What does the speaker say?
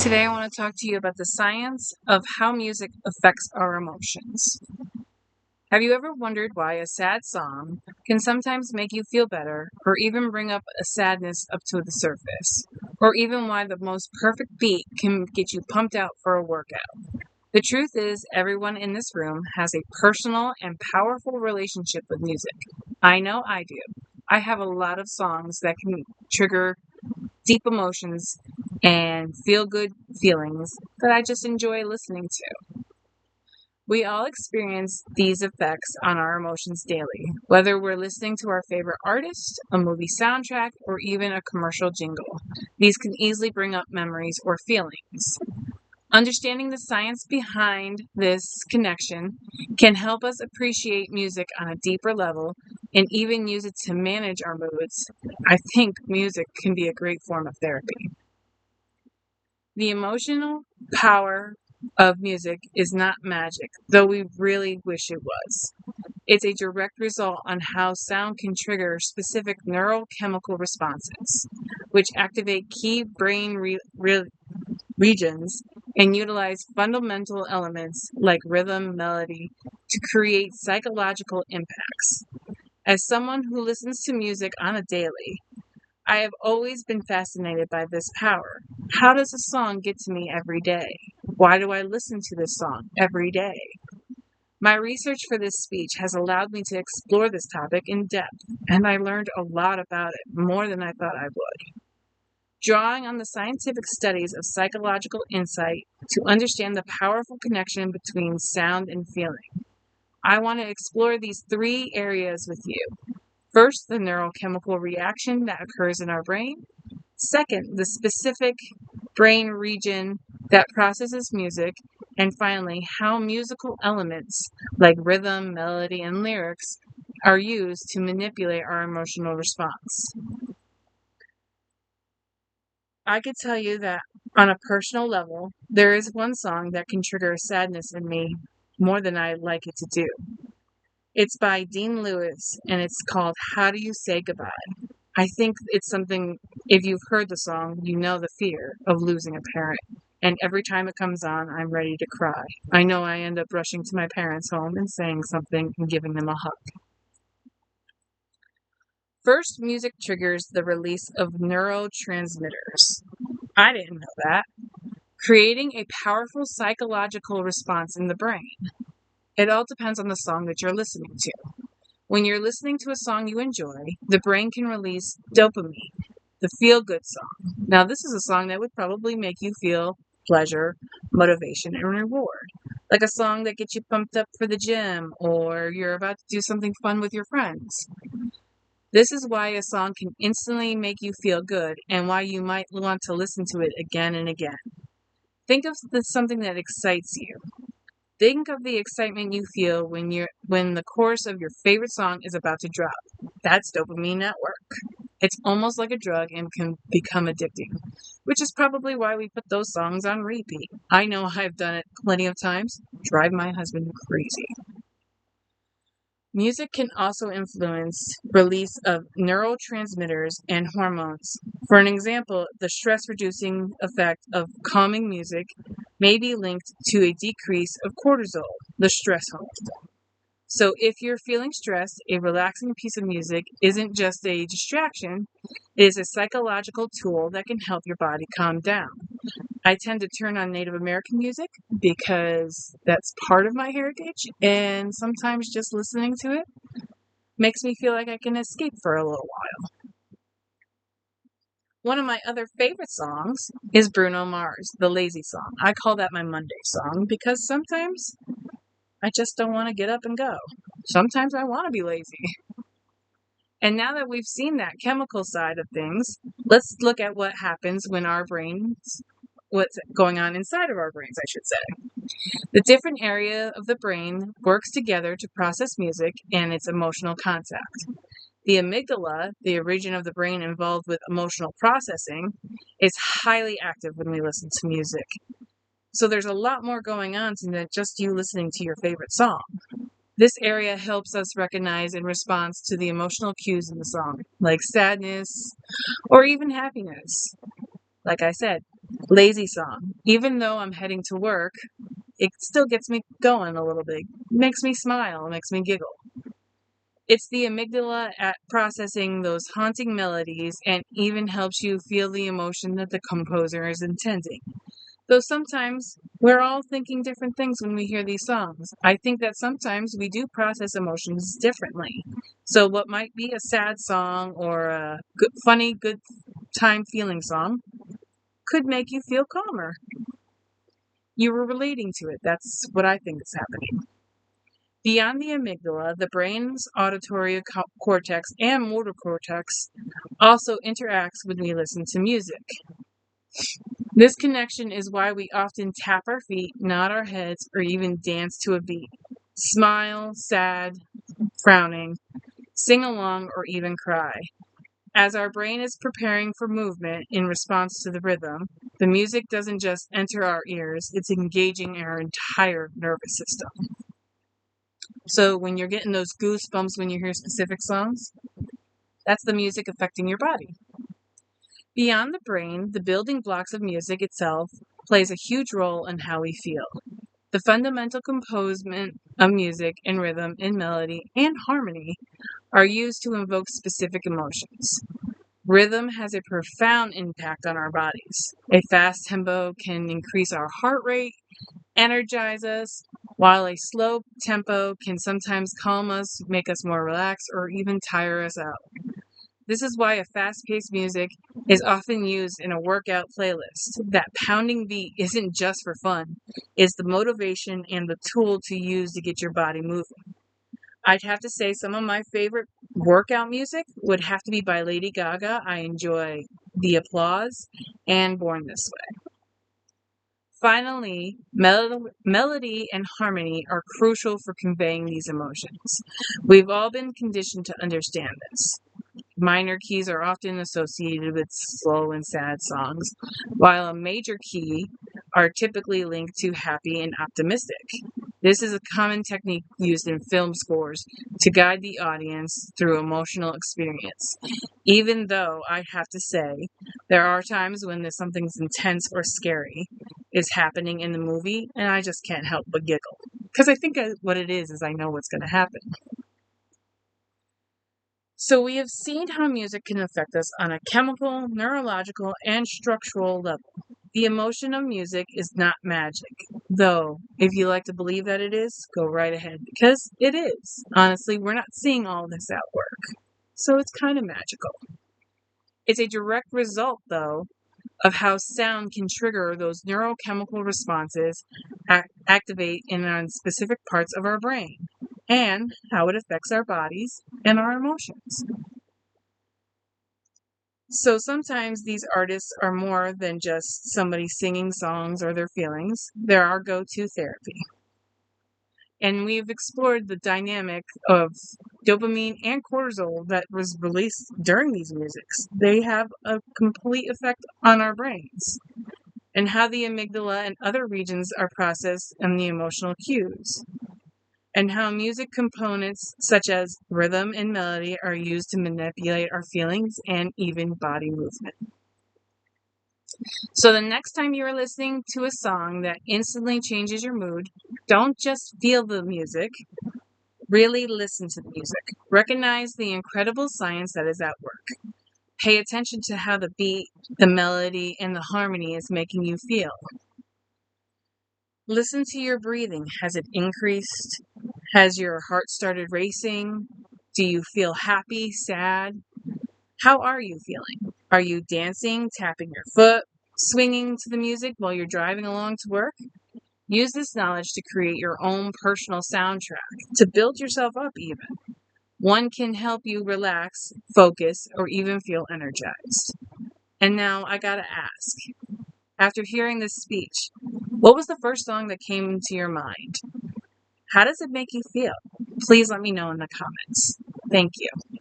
Today I want to talk to you about the science of how music affects our emotions. Have you ever wondered why a sad song can sometimes make you feel better, or even bring up a sadness up to the surface? Or even why the most perfect beat can get you pumped out for a workout? The truth is, everyone in this room has a personal and powerful relationship with music. I know I do. I have a lot of songs that can trigger deep emotions and feel good feelings that I just enjoy listening to. We all experience these effects on our emotions daily, whether we're listening to our favorite artist, a movie soundtrack, or even a commercial jingle. These can easily bring up memories or feelings. Understanding the science behind this connection can help us appreciate music on a deeper level and even use it to manage our moods. I think music can be a great form of therapy. The emotional power of music is not magic, though we really wish it was. It's a direct result on how sound can trigger specific neurochemical responses, which activate key brain regions and utilize fundamental elements like rhythm, melody to create psychological impacts. As someone who listens to music on a daily, I have always been fascinated by this power. How does a song get to me every day? Why do I listen to this song every day? My research for this speech has allowed me to explore this topic in depth, and I learned a lot about it, more than I thought I would. Drawing on the scientific studies of psychological insight to understand the powerful connection between sound and feeling, I want to explore these three areas with you. First, the neurochemical reaction that occurs in our brain. Second, the specific brain region that processes music. And finally, how musical elements like rhythm, melody, and lyrics are used to manipulate our emotional response. I could tell you that on a personal level, there is one song that can trigger sadness in me more than I'd like it to do. It's by Dean Lewis, and it's called How Do You Say Goodbye? I think it's something, if you've heard the song, you know the fear of losing a parent. And every time it comes on, I'm ready to cry. I know I end up rushing to my parents' home and saying something and giving them a hug. First, music triggers the release of neurotransmitters. I didn't know that. Creating a powerful psychological response in the brain. It all depends on the song that you're listening to. When you're listening to a song you enjoy, the brain can release dopamine, the feel-good song. Now, this is a song that would probably make you feel pleasure, motivation, and reward. Like a song that gets you pumped up for the gym, or you're about to do something fun with your friends. This is why a song can instantly make you feel good and why you might want to listen to it again and again. Think of something that excites you. Think of the excitement you feel when the chorus of your favorite song is about to drop. That's dopamine at work. It's almost like a drug and can become addicting, which is probably why we put those songs on repeat. I know I've done it plenty of times. Drive my husband crazy. Music can also influence release of neurotransmitters and hormones. For an example, the stress-reducing effect of calming music may be linked to a decrease of cortisol, the stress hormone. So if you're feeling stressed, a relaxing piece of music isn't just a distraction, it is a psychological tool that can help your body calm down. I tend to turn on Native American music because that's part of my heritage, and sometimes just listening to it makes me feel like I can escape for a little while. One of my other favorite songs is Bruno Mars, the Lazy Song. I call that my Monday song because sometimes I just don't want to get up and go. Sometimes I want to be lazy. And now that we've seen that chemical side of things, let's look at what happens when what's going on inside of our brains, I should say. The different area of the brain works together to process music and its emotional contact. The amygdala, the region of the brain involved with emotional processing, is highly active when we listen to music. So there's a lot more going on than just you listening to your favorite song. This area helps us recognize and respond to the emotional cues in the song, like sadness or even happiness. Like I said, lazy song. Even though I'm heading to work, it still gets me going a little bit. Makes me smile, makes me giggle. It's the amygdala at processing those haunting melodies and even helps you feel the emotion that the composer is intending. Though sometimes we're all thinking different things when we hear these songs. I think that sometimes we do process emotions differently. So what might be a sad song or a good, funny, good time feeling song could make you feel calmer. You were relating to it. That's what I think is happening. Beyond the amygdala, the brain's auditory cortex and motor cortex also interacts when we listen to music. This connection is why we often tap our feet, nod our heads, or even dance to a beat. Smile, sad, frowning, sing along, or even cry. As our brain is preparing for movement in response to the rhythm, the music doesn't just enter our ears, it's engaging our entire nervous system. So when you're getting those goosebumps when you hear specific songs, that's the music affecting your body. Beyond the brain, the building blocks of music itself plays a huge role in how we feel. The fundamental composement of music in rhythm, in melody, and harmony are used to invoke specific emotions. Rhythm has a profound impact on our bodies. A fast tempo can increase our heart rate, energize us, while a slow tempo can sometimes calm us, make us more relaxed, or even tire us out. This is why a fast-paced music is often used in a workout playlist. That pounding beat isn't just for fun, it's the motivation and the tool to use to get your body moving. I'd have to say some of my favorite workout music would have to be by Lady Gaga. I enjoy the Applause and Born This Way. Finally, melody and harmony are crucial for conveying these emotions. We've all been conditioned to understand this. Minor keys are often associated with slow and sad songs, while a major key are typically linked to happy and optimistic. This is a common technique used in film scores to guide the audience through emotional experience. Even though I have to say, there are times when there's something intense or scary is happening in the movie, and I just can't help but giggle. Because I think what it is I know what's going to happen. So we have seen how music can affect us on a chemical, neurological, and structural level. The emotion of music is not magic, though if you like to believe that it is, go right ahead, because it is. Honestly, we're not seeing all this at work, so it's kind of magical. It's a direct result, though, of how sound can trigger those neurochemical responses, activate in specific parts of our brain, and how it affects our bodies and our emotions. So sometimes these artists are more than just somebody singing songs or their feelings. They're our go-to therapy. And we've explored the dynamic of dopamine and cortisol that was released during these musics. They have a complete effect on our brains and how the amygdala and other regions are processed and the emotional cues, and how music components such as rhythm and melody are used to manipulate our feelings and even body movement. So the next time you are listening to a song that instantly changes your mood, don't just feel the music, really listen to the music. Recognize the incredible science that is at work. Pay attention to how the beat, the melody, and the harmony is making you feel. Listen to your breathing. Has it increased? Has your heart started racing? Do you feel happy, sad? How are you feeling? Are you dancing, tapping your foot, swinging to the music while you're driving along to work? Use this knowledge to create your own personal soundtrack, to build yourself up even. One can help you relax, focus, or even feel energized. And now I gotta ask, after hearing this speech, what was the first song that came to your mind? How does it make you feel? Please let me know in the comments. Thank you.